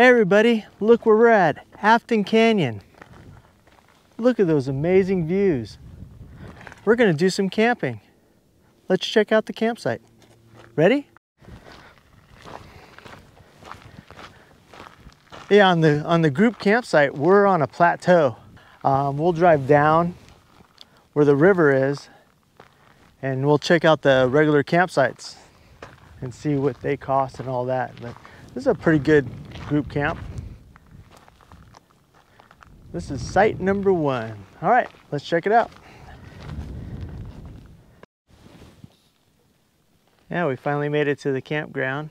Hey everybody, look where we're at, Afton Canyon. Look at those amazing views. We're gonna do some camping. Let's check out the campsite. Ready? Yeah, on the group campsite, we're on a plateau. We'll drive down where the river is and we'll check out the regular campsites and see what they cost and all that. But this is a pretty good group camp. This is site number 1. All right, let's check it out. Yeah, we finally made it to the campground.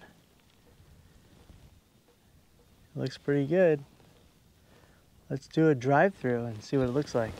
It looks pretty good. Let's do a drive-through and see what it looks like.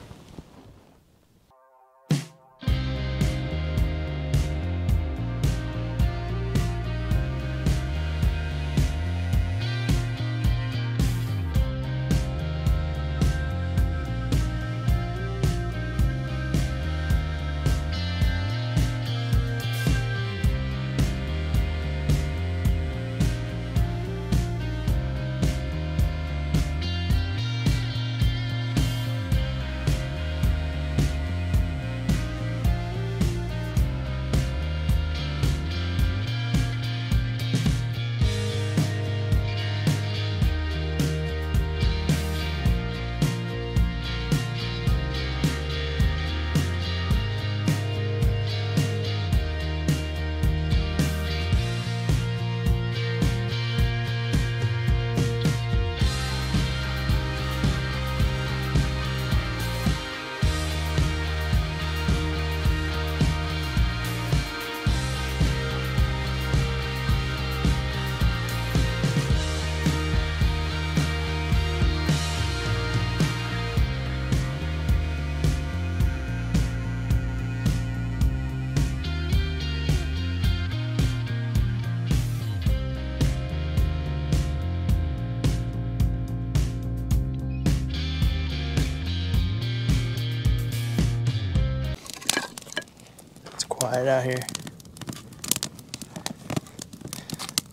Quiet out here.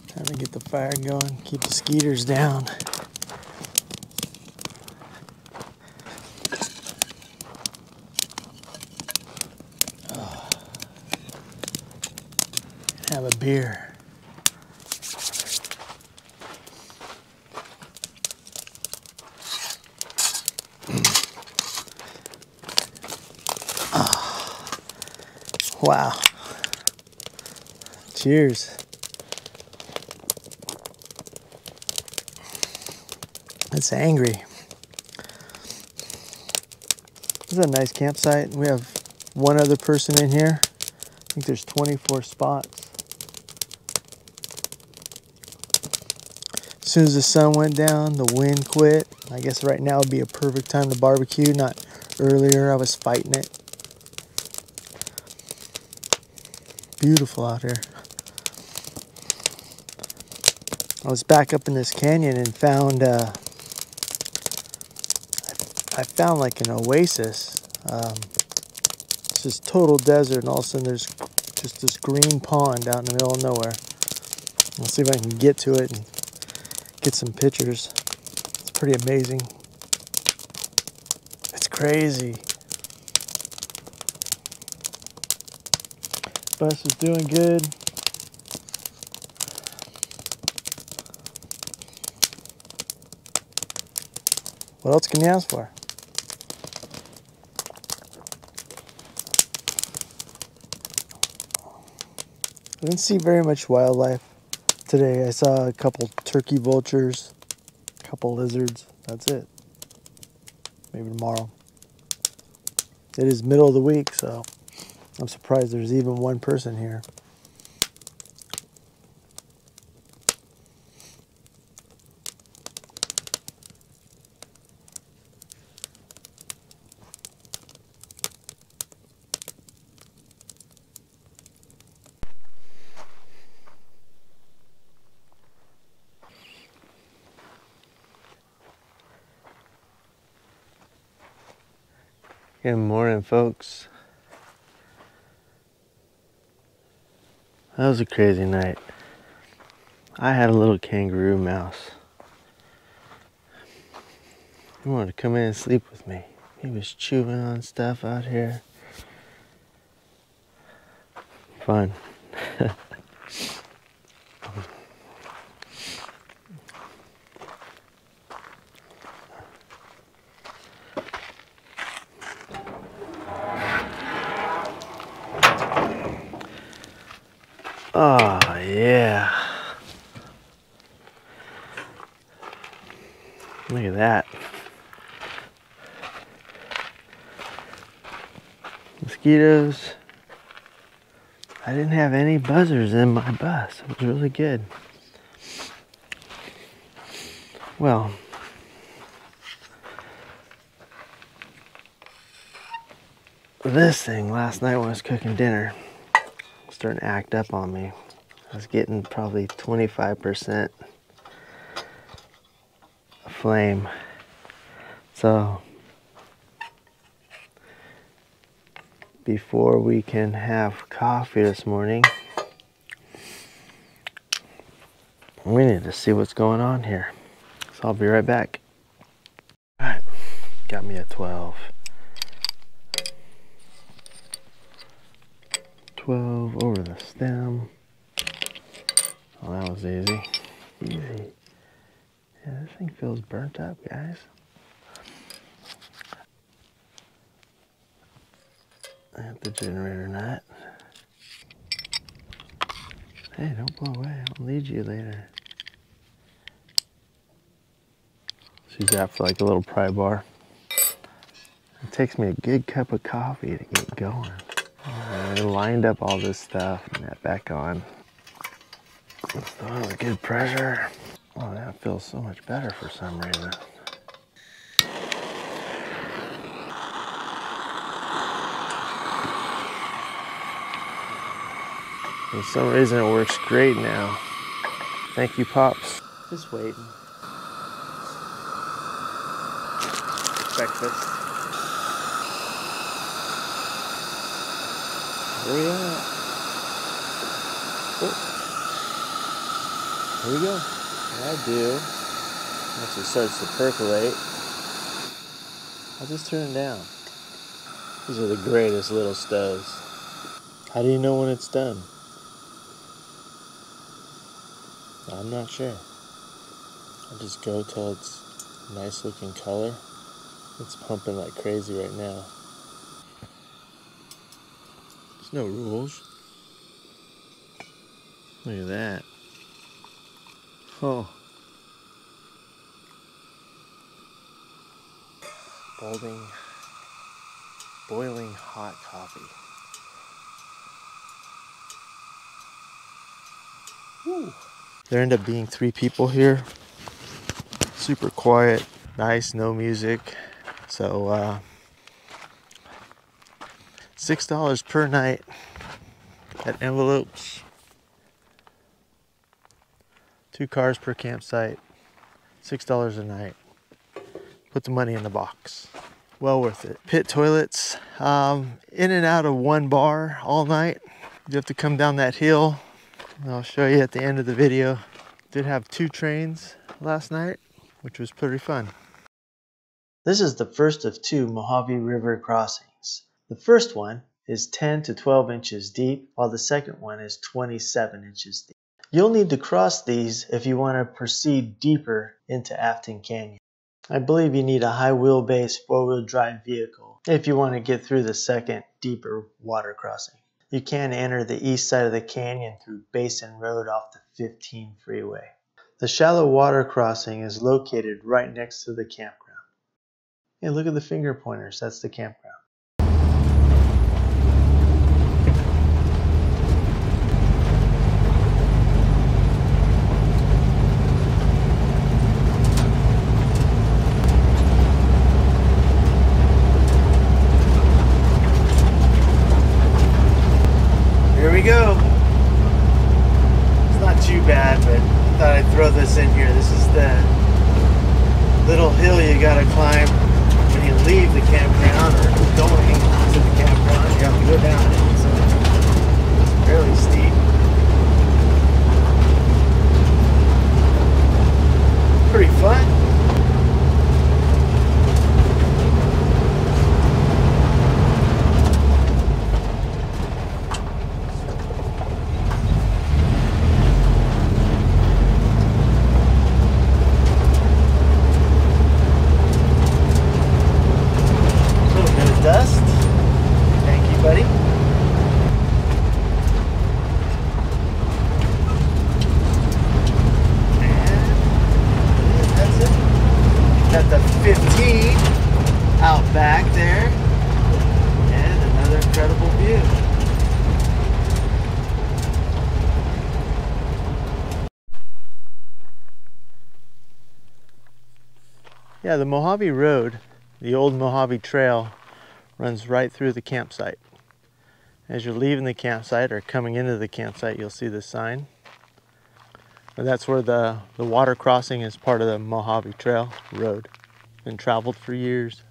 Trying to get the fire going, keep the skeeters down. Oh. Have a beer. Wow. Cheers. It's angry. This is a nice campsite. We have one other person in here. I think there's 24 spots. As soon as the sun went down, the wind quit. I guess right now would be a perfect time to barbecue, not earlier. I was fighting it. Beautiful out here. I was back up in this canyon and found I found like an oasis. It's just total desert, and all of a sudden there's just this green pond out in the middle of nowhere. I'll see if I can get to it and get some pictures. It's pretty amazing. It's crazy. Bus is doing good. What else can you ask for? I didn't see very much wildlife today. I saw a couple turkey vultures, a couple lizards. That's it. Maybe tomorrow. It is middle of the week, so I'm surprised there's even one person here. Good morning, folks. That was a crazy night. I had a little kangaroo mouse. He wanted to come in and sleep with me. He was chewing on stuff out here. Fun. Oh, yeah. Look at that. Mosquitoes. I didn't have any buzzers in my bus. It was really good. Well, this thing last night when I was cooking dinner was starting to act up on me. I was getting probably 25% flame. So before we can have coffee this morning, we need to see what's going on here. So I'll be right back. All right, got me a 12. 12 over the stem. Oh, that was easy. Easy. Yeah, this thing feels burnt up, guys. I have the generator nut. Hey, don't blow away. I'll need you later. Let's use that for like a little pry bar. It takes me a good cup of coffee to get going. I lined up all this stuff and that back on. That was a good pressure. Oh, that feels so much better for some reason. For some reason it works great now. Thank you, Pops. Just waiting. Breakfast. Hurry up. Oh. Here we go. I do. Once it starts to percolate, I'll just turn it down. These are the greatest little stoves. How do you know when it's done? I'm not sure. I just go till it's a nice looking color. It's pumping like crazy right now. There's no rules. Look at that. Oh. Boiling hot coffee. Woo. There end up being 3 people here. Super quiet, nice, no music. So $6 per night at envelopes. 2 cars per campsite, $6 a night. Put the money in the box. Well worth it. Pit toilets, in and out of one bar all night. You have to come down that hill. I'll show you at the end of the video. Did have 2 trains last night, which was pretty fun. This is the first of 2 Mojave River crossings. The first one is 10 to 12 inches deep, while the second one is 27 inches deep. You'll need to cross these if you want to proceed deeper into Afton Canyon. I believe you need a high wheelbase 4-wheel drive vehicle if you want to get through the second deeper water crossing. You can enter the east side of the canyon through Basin Road off the 15 freeway. The shallow water crossing is located right next to the campground. Hey, look at the finger pointers. That's the campground. Here we go. It's not too bad, but I thought I'd throw this in here. This is the little hill you gotta climb when you leave the campground or going to the campground. You have to go down it, so it's fairly steep. Pretty fun. Yeah, the Mojave Road, the old Mojave Trail, runs right through the campsite. As you're leaving the campsite or coming into the campsite, you'll see the sign. And that's where the water crossing is part of the Mojave Trail road. Been traveled for years.